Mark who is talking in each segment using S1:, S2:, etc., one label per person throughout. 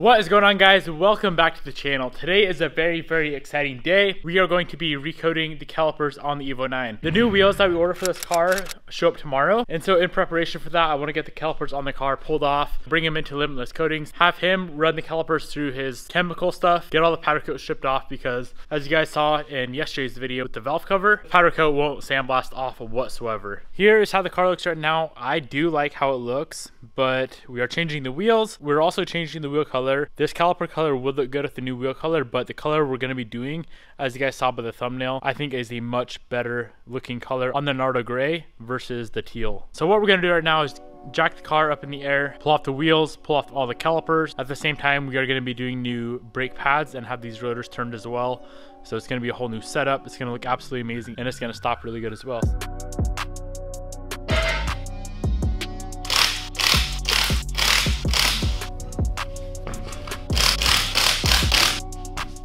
S1: What is going on, guys? Welcome back to the channel. Today is a very exciting day. We are going to be recoating the calipers on the Evo 9. The new wheels that we ordered for this car show up tomorrow, and so in preparation for that, I want to get the calipers on the car pulled off, bring him into limitless coatings, have him run the calipers through his chemical stuff, get all the powder coat shipped off, because as you guys saw in yesterday's video with the valve cover, powder coat won't sandblast off whatsoever. Here is how the car looks right now. I do like how it looks, but we are changing the wheels. We're also changing the wheel color. This caliper color would look good with the new wheel color, but the color we're going to be doing, as you guys saw by the thumbnail, I think is a much better looking color on the Nardo gray versus the teal. So what we're going to do right now is jack the car up in the air, pull off the wheels, pull off all the calipers. At the same time, we are going to be doing new brake pads and have these rotors turned as well. So it's going to be a whole new setup. It's going to look absolutely amazing, and it's going to stop really good as well.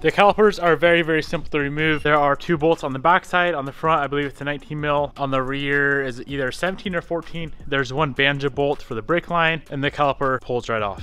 S1: The calipers are very simple to remove. There are two bolts on the back side. On the front, I believe it's a 19 mil. On the rear is either 17 or 14. There's one banjo bolt for the brake line, and the caliper pulls right off.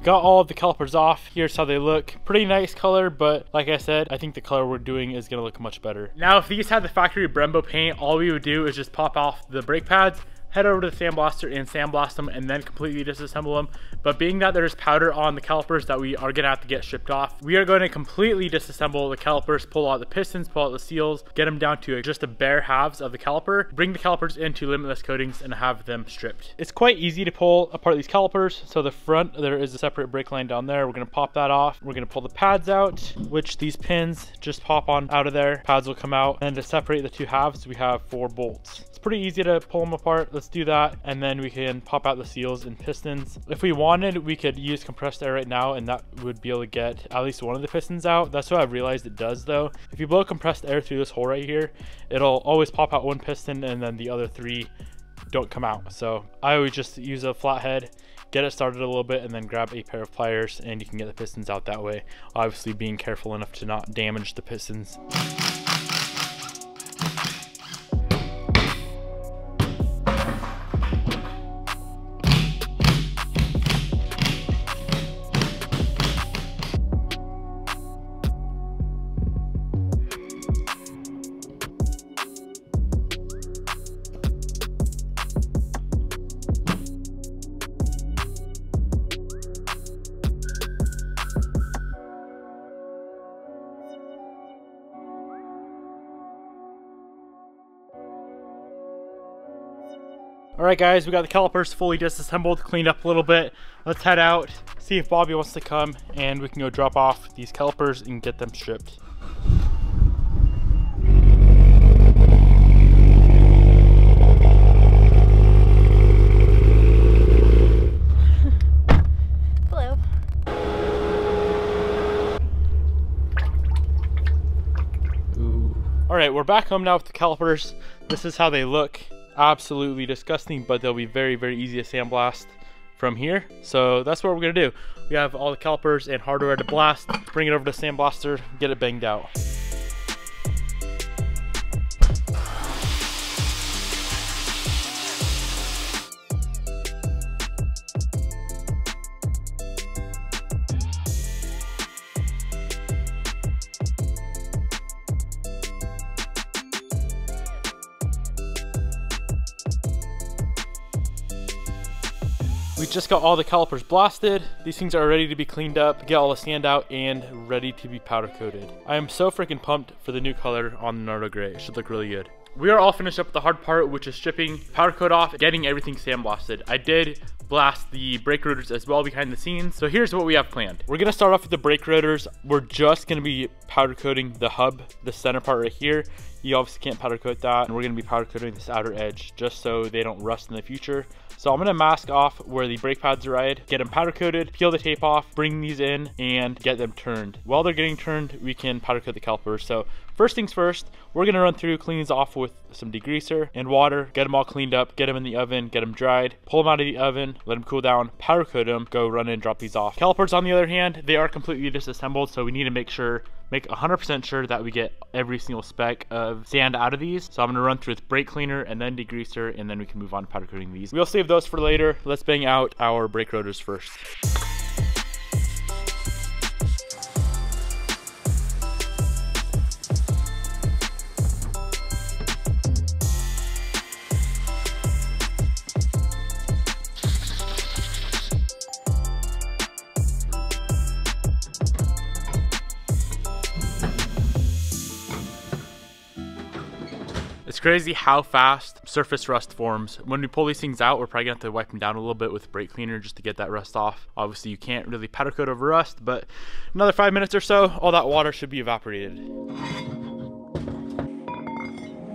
S1: Got all of the calipers off. Here's how they look. Pretty nice color, but like I said, I think the color we're doing is gonna look much better. Now, if these had the factory Brembo paint, all we would do is just pop off the brake pads, head over to the sandblaster and sandblast them, and then completely disassemble them. But being that there's powder on the calipers that we are gonna have to get shipped off, we are going to completely disassemble the calipers, pull out the pistons, pull out the seals, get them down to just the bare halves of the caliper, bring the calipers into limitless coatings, and have them stripped. It's quite easy to pull apart these calipers. So the front, there is a separate brake line down there. We're gonna pop that off. We're gonna pull the pads out, which these pins just pop on out of there. Pads will come out, and to separate the two halves, we have 4 bolts. Pretty easy to pull them apart. Let's do that, and then we can pop out the seals and pistons. If we wanted, we could use compressed air right now, and that would be able to get at least one of the pistons out. That's what I've realized it does, though. If you blow compressed air through this hole right here, it'll always pop out one piston, and then the other 3 don't come out. So I always just use a flathead, get it started a little bit, and then grab a pair of pliers, and you can get the pistons out that way, obviously being careful enough to not damage the pistons. Alright guys, we got the calipers fully disassembled, cleaned up a little bit. Let's head out, see if Bobby wants to come, and we can go drop off these calipers and get them stripped.
S2: Hello.
S1: Alright, we're back home now with the calipers. This is how they look. Absolutely disgusting, but they'll be very easy to sandblast from here. So that's what we're gonna do. We have all the calipers and hardware to blast, bring it over to sandblaster, get it banged out. We just got all the calipers blasted. These things are ready to be cleaned up, get all the sand out, and ready to be powder coated. I am so freaking pumped for the new color on the Nardo gray. It should look really good. We are all finished up with the hard part, which is stripping powder coat off, getting everything sandblasted. I did blast the brake rotors as well behind the scenes. So here's what we have planned. We're gonna start off with the brake rotors. We're just gonna be powder coating the hub, the center part right here. You obviously can't powder coat that, and we're going to be powder coating this outer edge just so they don't rust in the future. So I'm going to mask off where the brake pads ride, get them powder coated, peel the tape off, bring these in, and get them turned. While they're getting turned, we can powder coat the calipers. So first things first, we're going to run through, clean these off with some degreaser and water, get them all cleaned up, get them in the oven, get them dried, pull them out of the oven, let them cool down, powder coat them, go run and drop these off. Calipers, on the other hand, they are completely disassembled, so we need to make 100% sure that we get every single speck of sand out of these. So I'm going to run through with brake cleaner and then degreaser, and then we can move on to powder coating these. We'll save those for later. Let's bang out our brake rotors first. It's crazy how fast surface rust forms. When we pull these things out, we're probably gonna have to wipe them down a little bit with brake cleaner just to get that rust off. Obviously you can't really powder coat over rust, but another 5 minutes or so, all that water should be evaporated.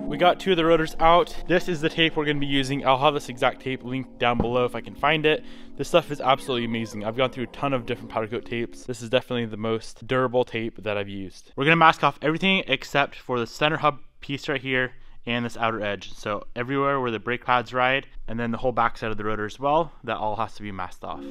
S1: We got 2 of the rotors out. This is the tape we're gonna be using. I'll have this exact tape linked down below if I can find it. This stuff is absolutely amazing. I've gone through a ton of different powder coat tapes. This is definitely the most durable tape that I've used. We're gonna mask off everything except for the center hub piece right here and this outer edge. So everywhere where the brake pads ride, and then the whole back side of the rotor as well, that all has to be masked off.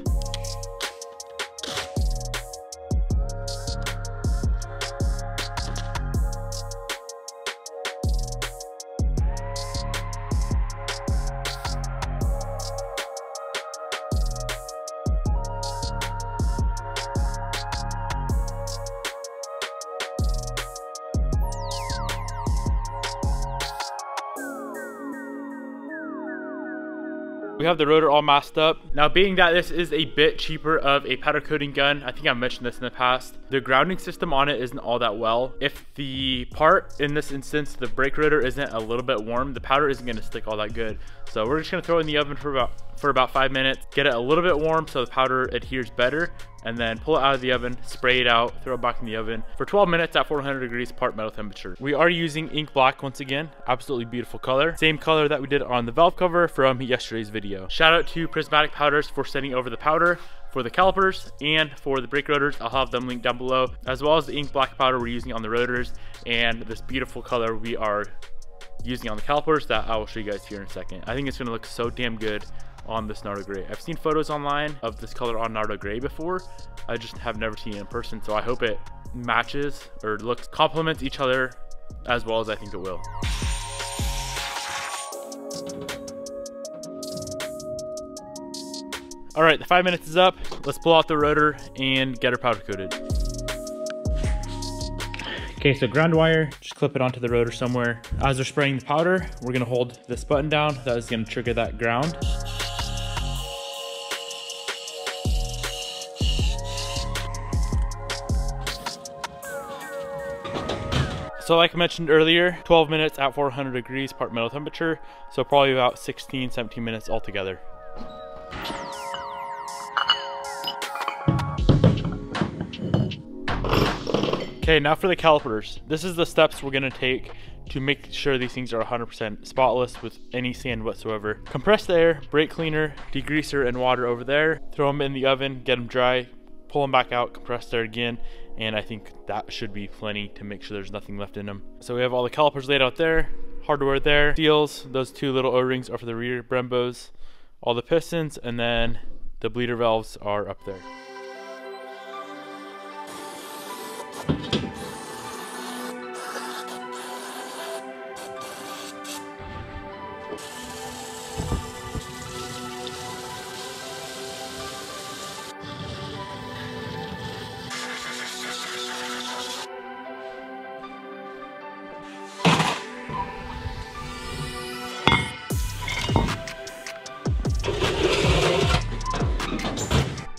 S1: We have the rotor all masked up. Now, being that this is a bit cheaper of a powder coating gun, I think I've mentioned this in the past, the grounding system on it isn't all that well. If the part, in this instance, the brake rotor isn't a little bit warm, the powder isn't gonna stick all that good. So we're just gonna throw it in the oven for about 5 minutes, get it a little bit warm so the powder adheres better, and then pull it out of the oven, spray it out, throw it back in the oven for 12 minutes at 400 degrees part metal temperature. We are using ink black once again, absolutely beautiful color. Same color that we did on the valve cover from yesterday's video. Shout out to Prismatic Powders for sending over the powder for the calipers and for the brake rotors. I'll have them linked down below, as well as the ink black powder we're using on the rotors and this beautiful color we are using on the calipers that I will show you guys here in a second. I think it's gonna look so damn good on this Nardo Gray. I've seen photos online of this color on Nardo Gray before. I just have never seen it in person, so I hope it matches or complements each other as well as I think it will. All right, the 5 minutes is up. Let's pull out the rotor and get her powder coated. Okay, so ground wire, just clip it onto the rotor somewhere. As we're spraying the powder, we're gonna hold this button down. That is gonna trigger that ground. So like I mentioned earlier, 12 minutes at 400 degrees part metal temperature, so probably about 16, 17 minutes altogether. Okay, now for the calipers. This is the steps we're gonna take to make sure these things are 100% spotless with any sand whatsoever. Compressed air, brake cleaner, degreaser, and water over there. Throw them in the oven, get them dry, pull them back out, compressed air again, and I think that should be plenty to make sure there's nothing left in them. So we have all the calipers laid out there, hardware there, seals, those 2 little O-rings are for the rear Brembos, all the pistons, and then the bleeder valves are up there.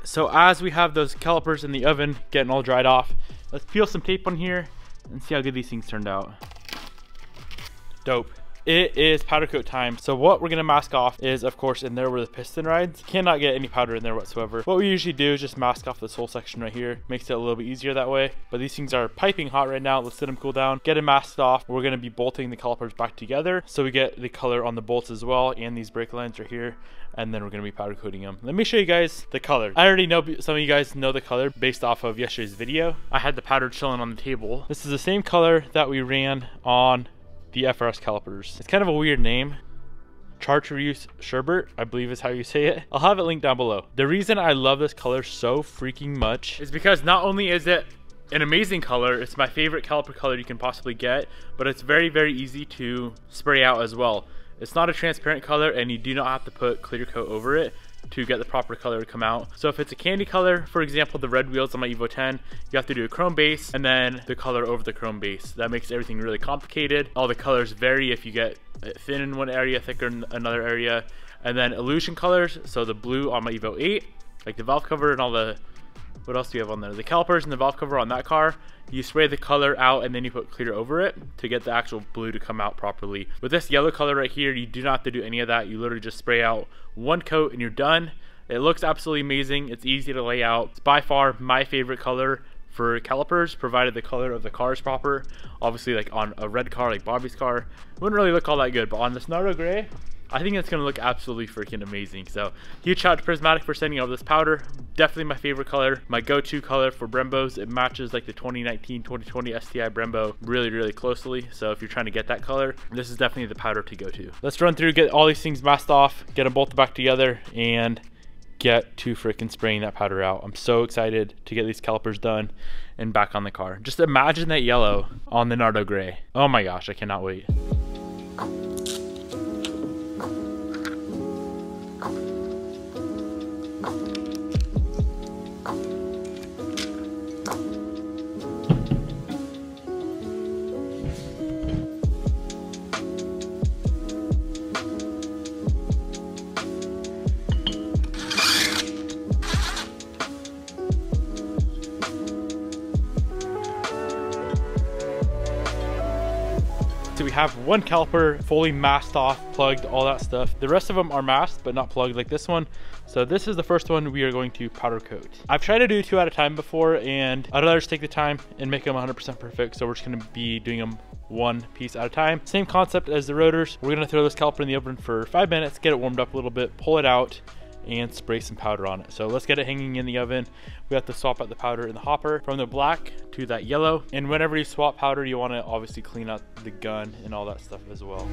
S1: So as we have those calipers in the oven getting all dried off, let's peel some tape on here and see how good these things turned out. Dope. it is powder coat time. So what we're gonna mask off is, of course, in there where the piston rides. Cannot get any powder in there whatsoever. What we usually do is just mask off this whole section right here. Makes it a little bit easier that way. But these things are piping hot right now. Let's let them cool down. Get them masked off. We're gonna be bolting the calipers back together so we get the color on the bolts as well, and these brake lines right here. And then we're gonna be powder coating them. Let me show you guys the color. I already know some of you guys know the color based off of yesterday's video. I had the powder chilling on the table. This is the same color that we ran on the FRS calipers. It's kind of a weird name. Chartreuse sherbet, I believe is how you say it. I'll have it linked down below. The reason I love this color so freaking much is because not only is it an amazing color, it's my favorite caliper color you can possibly get, but it's very, very easy to spray out as well. It's not a transparent color, and you do not have to put clear coat over it to get the proper color to come out. So if it's a candy color, for example, the red wheels on my Evo 10, you have to do a chrome base and then the color over the chrome base. That makes everything really complicated. All the colors vary if you get thin in one area, thicker in another area. And then illusion colors, so the blue on my Evo 8, like the valve cover and all the, what else do you have on there? The calipers and the valve cover on that car, you spray the color out and then you put clear over it to get the actual blue to come out properly. With this yellow color right here, you do not have to do any of that. You literally just spray out one coat and you're done. It looks absolutely amazing. It's easy to lay out. It's by far my favorite color for calipers, provided the color of the car is proper. Obviously, like on a red car like Bobby's car, it wouldn't really look all that good, but on this Nardo Gray, I think it's going to look absolutely freaking amazing. So huge shout out to Prismatic for sending over this powder. Definitely my favorite color, my go-to color for Brembos. It matches like the 2019-2020 STI Brembo really, really closely. So if you're trying to get that color, this is definitely the powder to go to. Let's run through, get all these things masked off, get them bolted back together, and get to freaking spraying that powder out. I'm so excited to get these calipers done and back on the car. Just imagine that yellow on the Nardo Gray. Oh my gosh, I cannot wait. So we have one caliper fully masked off, plugged, all that stuff. The rest of them are masked but not plugged like this one. So this is the first one we are going to powder coat. I've tried to do 2 at a time before, and I'd rather just take the time and make them 100% perfect. So we're just gonna be doing them one piece at a time. Same concept as the rotors. We're gonna throw this caliper in the oven for 5 minutes, get it warmed up a little bit, pull it out, and spray some powder on it. So let's get it hanging in the oven. We have to swap out the powder in the hopper from the black to that yellow. And whenever you swap powder, you want to obviously clean out the gun and all that stuff as well.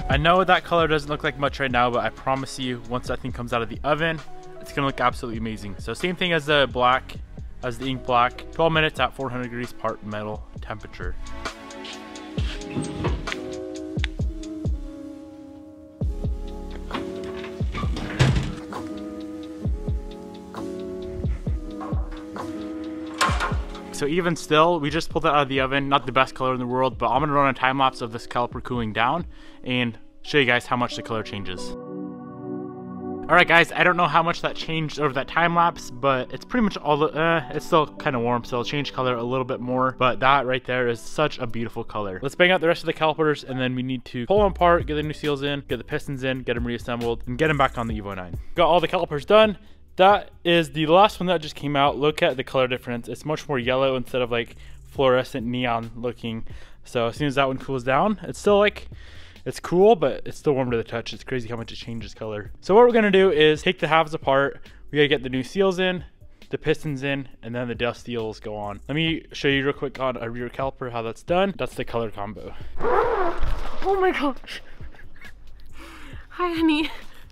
S1: I know that color doesn't look like much right now, but I promise you, once that thing comes out of the oven, it's gonna look absolutely amazing. So same thing as the black, as the ink black, 12 minutes at 400 degrees part metal temperature. So even still, we just pulled it out of the oven. Not the best color in the world, but I'm gonna run a time lapse of this caliper cooling down and show you guys how much the color changes. All right guys, I don't know how much that changed over that time lapse, but it's pretty much all the, it's still kind of warm, so it'll change color a little bit more, but that right there is such a beautiful color. Let's bang out the rest of the calipers, and then we need to pull them apart, get the new seals in, get the pistons in, get them reassembled, and get them back on the Evo 9. Got all the calipers done. That is the last one that just came out. Look at the color difference. It's much more yellow instead of like fluorescent neon looking. So as soon as that one cools down, it's still like, it's cool, but it's still warm to the touch. It's crazy how much it changes color. So what we're gonna do is take the halves apart. We gotta get the new seals in, the pistons in, and then the dust seals go on. Let me show you real quick on a rear caliper how that's done. That's the color combo.
S2: Oh my gosh. Hi, honey.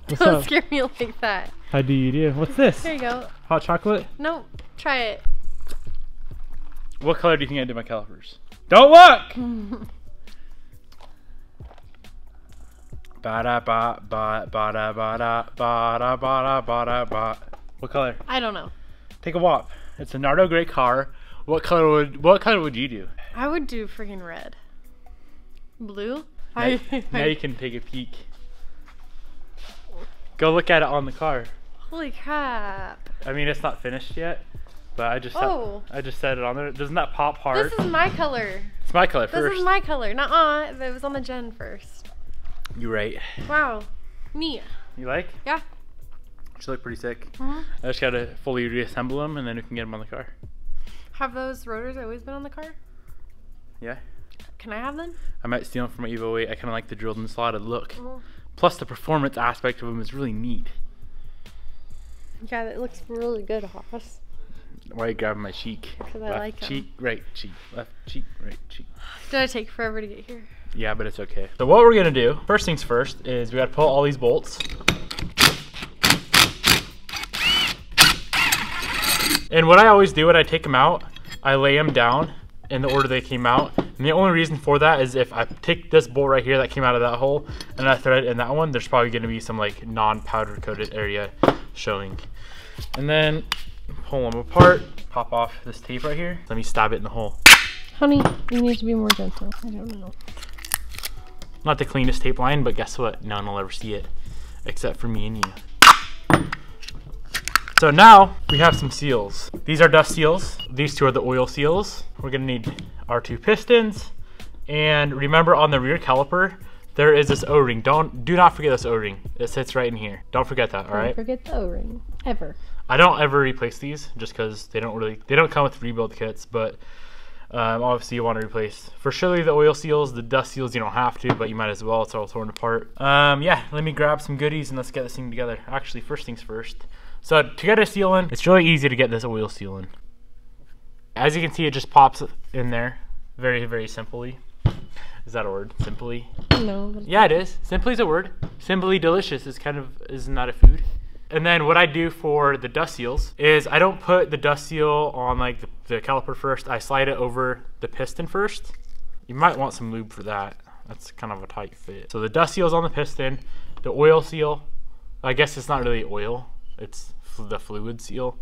S2: Don't scare me like that.
S1: How do you do? What's this?
S2: There you go.
S1: Hot chocolate?
S2: Nope. Try it.
S1: What color do you think I did my calipers? Don't look! Ba-da-ba, ba, ba-da-ba-da, ba-da-ba-da-ba-da-ba. What color?
S2: I don't know.
S1: Take a wop. It's a Nardo gray car. What color would you do?
S2: I would do freaking red. Blue?
S1: Now you can take a peek. Go look at it on the car.
S2: Holy crap.
S1: I mean, it's not finished yet, but I just set it on there. Doesn't that pop hard?
S2: This is my color.
S1: It's my color first.
S2: This is my color. Nuh-uh. It was on the gen first.
S1: You're right.
S2: Wow. Neat.
S1: You like?
S2: Yeah.
S1: She look pretty sick.
S2: Mm-hmm.
S1: I just gotta fully reassemble them and then we can get them on the car.
S2: Have those rotors always been on the car?
S1: Yeah.
S2: Can I have them?
S1: I might steal them from my Evo 8. I kind of like the drilled and slotted look.
S2: Mm-hmm.
S1: Plus the performance aspect of them is really neat.
S2: Yeah, that looks really good, Hoss.
S1: Why are you grabbing my cheek?
S2: Because I
S1: Left
S2: like them.
S1: cheek, right cheek, left cheek, right cheek.
S2: Did I take forever to get here?
S1: Yeah, but it's okay. So what we're gonna do, first things first, is we gotta pull all these bolts. And what I always do when I take them out, I lay them down in the order they came out. And the only reason for that is if I take this bolt right here that came out of that hole and I thread it in that one, there's probably gonna be some like non-powder coated area showing. And then pull them apart, pop off this tape right here. Let me stab it in the hole.
S2: Honey, you need to be more gentle. I don't know.
S1: Not the cleanest tape line, but guess what? No one will ever see it, except for me and you. So now we have some seals. These are dust seals. These two are the oil seals. We're gonna need our two pistons. And remember on the rear caliper, there is this O-ring. Do not forget this O-ring. It sits right in here. Don't forget that, all right?
S2: Don't forget the O-ring, ever.
S1: I don't ever replace these just because they don't come with rebuild kits, but obviously you want to replace for surely the oil seals. The dust seals you don't have to, but you might as well. It's all torn apart. Yeah, let me grab some goodies and let's get this thing together. Actually, first things first. So to get a seal in, it's really easy to get this oil seal in. As you can see, it just pops in there very, very simply. Is that a word? Simply?
S2: No.
S1: Yeah, it is. Simply is a word. Simply delicious is not a food. And then what I do for the dust seals is I don't put the dust seal on like the caliper first. I slide it over the piston first. You might want some lube for that. That's kind of a tight fit. So the dust seal's on the piston. The oil seal, I guess it's not really oil. It's the fluid seal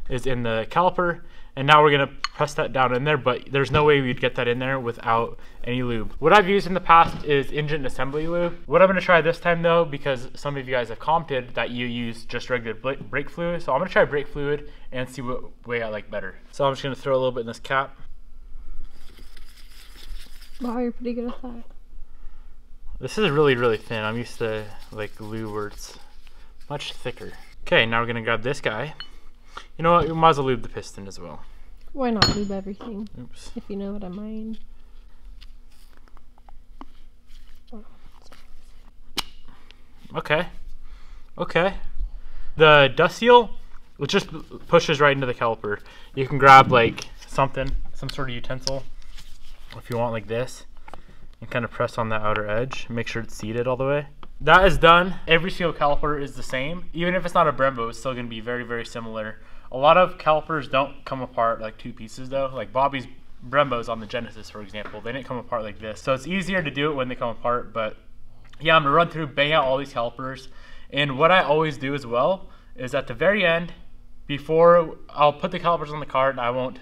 S1: is in the caliper. And now we're gonna press that down in there, but there's no way we'd get that in there without any lube. What I've used in the past is engine assembly lube. What I'm gonna try this time though, because some of you guys have commented that you use just regular brake fluid, so I'm gonna try brake fluid and see what way I like better. So I'm just gonna throw a little bit in this cap.
S2: Wow, you're pretty good at that.
S1: This is really, really thin. I'm used to like lube where it's much thicker. Okay, now we're gonna grab this guy. You know what, we might as well lube the piston as well.
S2: Why not lube everything?
S1: Oops.
S2: If you know what I mean.
S1: Okay. Okay. The dust seal, it just pushes right into the caliper. You can grab like something, some sort of utensil, if you want like this, and kind of press on that outer edge. Make sure it's seated all the way. That is done. Every seal caliper is the same. Even if it's not a Brembo, it's still going to be very, very similar. A lot of calipers don't come apart like two pieces though. Like Bobby's Brembos on the Genesis, for example, they didn't come apart like this. So it's easier to do it when they come apart. But yeah, I'm going to run through, bang out all these calipers. And what I always do as well is at the very end, before I'll put the calipers on the car and I won't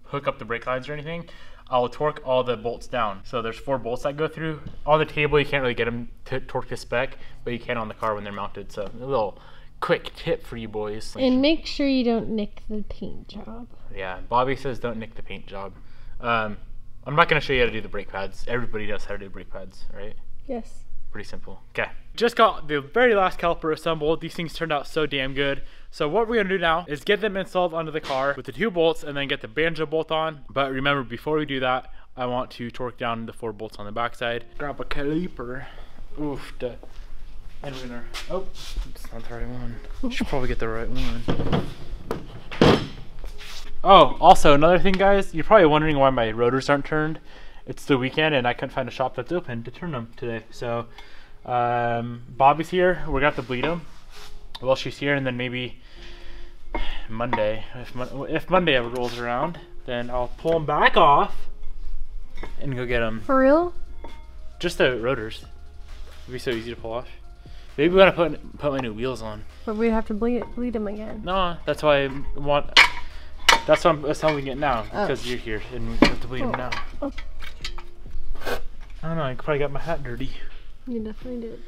S1: hook up the brake lines or anything, I'll torque all the bolts down. So there's 4 bolts that go through. On the table, you can't really get them to torque to spec, but you can on the car when they're mounted. So a little quick tip for you boys.
S2: And make sure you don't nick the paint job.
S1: Yeah, Bobby says don't nick the paint job. I'm not going to show you how to do the brake pads. Everybody knows how to do brake pads, right?
S2: Yes.
S1: Pretty simple. Okay. Just got the very last caliper assembled. These things turned out so damn good. So what we're going to do now is get them installed onto the car with the 2 bolts and then get the banjo bolt on. But remember, before we do that, I want to torque down the 4 bolts on the backside. Grab a caliper. Oof. And we're going to... Oh, it's not the right one. Should probably get the right one. Oh, also another thing, guys. You're probably wondering why my rotors aren't turned. It's the weekend and I couldn't find a shop that's open to turn them today. So Bobby's here. We're gonna have to bleed him while she's here, and then maybe Monday, if Monday ever rolls around, then I'll pull him back off and go get him.
S2: For real?
S1: Just the rotors. It'd be so easy to pull off. Maybe we gotta put my new wheels on.
S2: But we'd have to bleed him again.
S1: No, that's why I want. That's what I'm telling you now, because you're here and we have to bleed him now.
S2: Oh.
S1: I don't know. I probably got my hat dirty.
S2: You definitely did.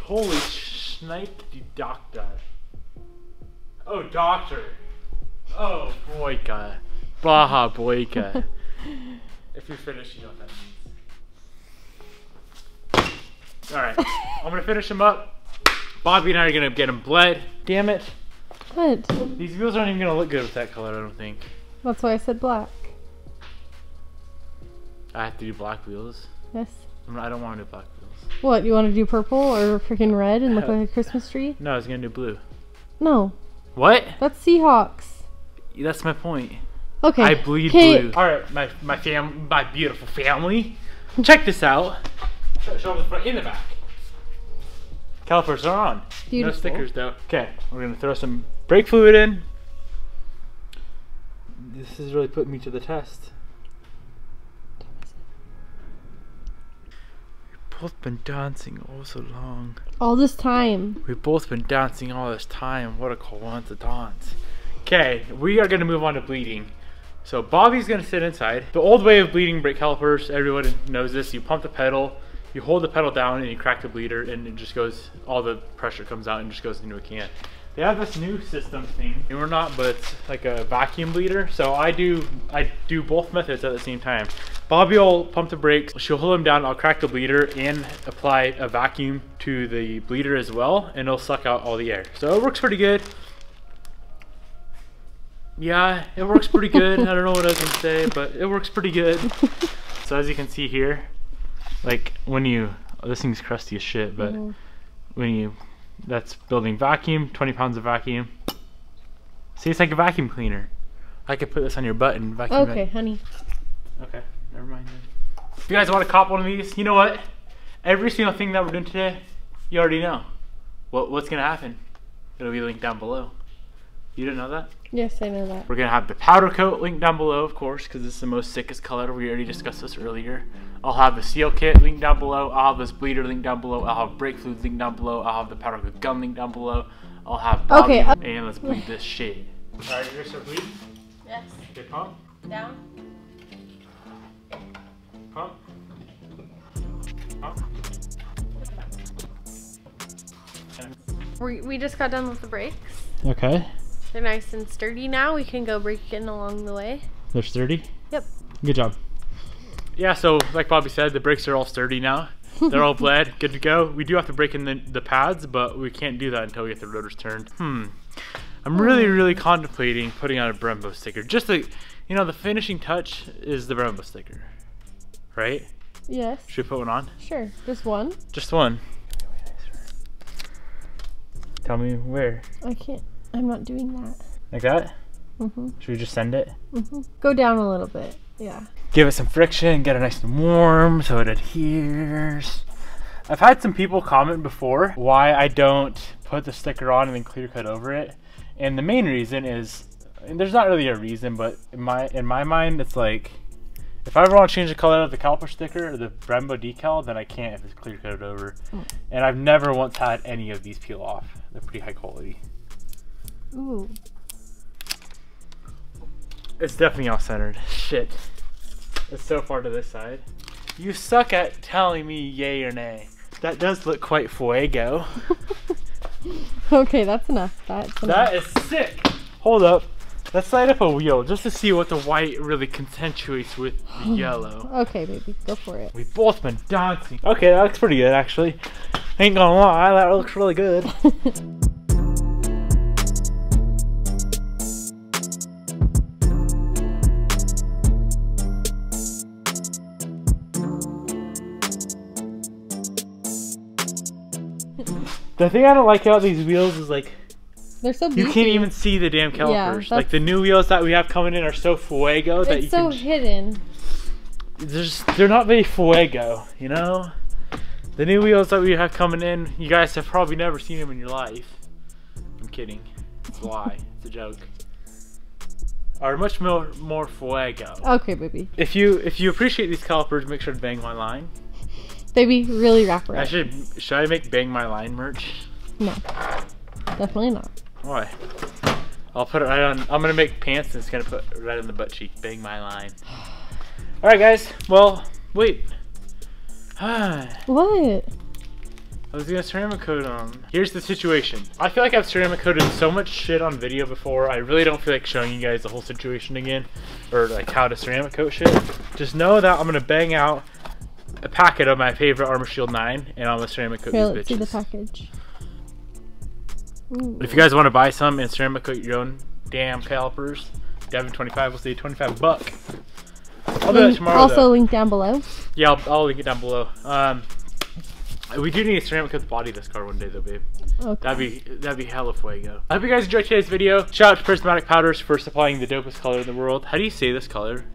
S1: Holy snipe, you doctor. Oh, doctor. Oh, boyka. Baja boyka. If you're finished, you know what that means. Alright, I'm gonna finish him up. Bobby and I are gonna get him bled. Damn it.
S2: What?
S1: These wheels aren't even gonna look good with that color, I don't think.
S2: That's why I said black.
S1: I have to do black wheels.
S2: Yes.
S1: I don't want to do black wheels.
S2: What, you want to do purple or freaking red and look like a Christmas tree?
S1: No, I was gonna do blue.
S2: No.
S1: What?
S2: That's Seahawks.
S1: That's my point.
S2: Okay.
S1: I bleed blue. Alright, my beautiful family. Check this out. Show them the front and the back. Calipers are on.
S2: Beautiful.
S1: No stickers though. Okay, we're gonna throw some brake fluid in. This has really put me to the test. We've both been dancing all so long.
S2: All this time.
S1: We've both been dancing all this time. What a coincidence. Okay, we are gonna move on to bleeding. So Bobby's gonna sit inside. The old way of bleeding brake calipers, everyone knows this. You pump the pedal, you hold the pedal down, and you crack the bleeder, and it just goes. All the pressure comes out and just goes into a can. They have this new system thing, and we're not, but it's like a vacuum bleeder. So I do both methods at the same time. Bobby will pump the brakes. She'll hold him down. I'll crack the bleeder and apply a vacuum to the bleeder as well, and it'll suck out all the air. So it works pretty good. Yeah, it works pretty good. I don't know what I was gonna say, but it works pretty good. So as you can see here, like when you, this thing's crusty as shit, but when you, that's building vacuum, 20 pounds of vacuum. See, it's like a vacuum cleaner. I could put this on your butt and vacuum
S2: Okay,
S1: it.
S2: honey.
S1: Okay, never mind then. If you guys want to cop one of these, you know what? Every single thing that we're doing today, you already know. What's gonna happen? It'll be linked down below. You didn't know that?
S2: Yes, I know that.
S1: We're gonna have the powder coat linked down below, of course, because it's the most sickest color. We already discussed this earlier. I'll have the seal kit linked down below. I'll have this bleeder linked down below. I'll have brake fluid linked down below. I'll have the powder coat gun linked down below. I'll have Bobby, and let's bleed this shit. Alright, you're gonna start bleeding?
S2: Yes.
S1: Okay, pump.
S2: Down.
S1: Pump. Pump.
S2: We just got done with the brakes.
S1: Okay.
S2: They're nice and sturdy now. We can go braking along the way.
S1: They're sturdy?
S2: Yep.
S1: Good job. Yeah, so like Bobby said, the brakes are all sturdy now. They're all bled, good to go. We do have to brake in the pads, but we can't do that until we get the rotors turned. I'm really contemplating putting on a Brembo sticker. Just the, you know, the finishing touch is the Brembo sticker, right?
S2: Yes.
S1: Should we put one on?
S2: Sure. Just one?
S1: Just one. Tell me where.
S2: I can't. I'm not doing that.
S1: Like that?
S2: Mm-hmm.
S1: Should we just send it?
S2: Mm-hmm. Go down a little bit. Yeah.
S1: Give it some friction, get it nice and warm so it adheres. I've had some people comment before why I don't put the sticker on and then clear coat over it. And the main reason is, and there's not really a reason, but in my mind, it's like, if I ever want to change the color of the caliper sticker or the Brembo decal, then I can't if it's clear coated over. And I've never once had any of these peel off. They're pretty high quality.
S2: Ooh.
S1: It's definitely off centered. Shit. It's so far to this side. You suck at telling me yay or nay. That does look quite fuego.
S2: Okay, that's enough. That's enough.
S1: That is sick. Hold up. Let's light up a wheel just to see what the white really accentuates with the yellow.
S2: Okay, baby, go for it.
S1: We've both been dancing. Okay, that looks pretty good actually. Ain't gonna lie, that looks really good. The thing I don't like about these wheels is like,
S2: they're so beefy.
S1: You can't even see the damn calipers.
S2: Yeah,
S1: like the new wheels that we have coming in are so fuego that you
S2: it's so hidden.
S1: they're not very fuego, you know? The new wheels that we have coming in, you guys have probably never seen them in your life. I'm kidding. It's a lie. It's a joke. Are much more fuego.
S2: Okay, baby.
S1: If you appreciate these calipers, make sure to bang my line.
S2: Baby, really wrap around.
S1: Should I make bang my line merch?
S2: No, definitely not.
S1: Why? I'll put it right on. I'm gonna make pants and it's gonna put right on the butt cheek. Bang my line. All right, guys. Well, wait.
S2: What?
S1: I was gonna ceramic coat them. Here's the situation. I feel like I've ceramic coated so much shit on video before. I really don't feel like showing you guys the whole situation again, or like how to ceramic coat shit. Just know that I'm gonna bang out a packet of my favorite Armor Shield 9, and I'm gonna ceramic coat
S2: Here,
S1: these bitches.
S2: let's see the package. Ooh.
S1: If you guys want to buy some and ceramic coat your own damn calipers, Devin 25 will see $25. I'll do that tomorrow.
S2: Also,
S1: though.
S2: link down below.
S1: Yeah, I'll link it down below. We do need to ceramic coat the body of this car one day, though, babe.
S2: Okay.
S1: That'd be hella fuego. I hope you guys enjoyed today's video. Shout out to Prismatic Powders for supplying the dopest color in the world. How do you say this color?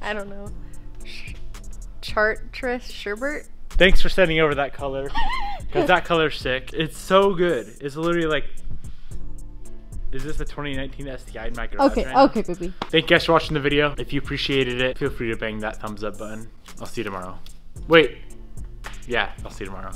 S2: I don't know. Chartreuse sherbet.
S1: Thanks for sending over that color, because that color's sick. It's so good. It's literally like, is this the 2019 STI in my garage right now?
S2: Okay, baby.
S1: Thank you guys for watching the video. If you appreciated it, feel free to bang that thumbs up button. I'll see you tomorrow. Wait. Yeah, I'll see you tomorrow.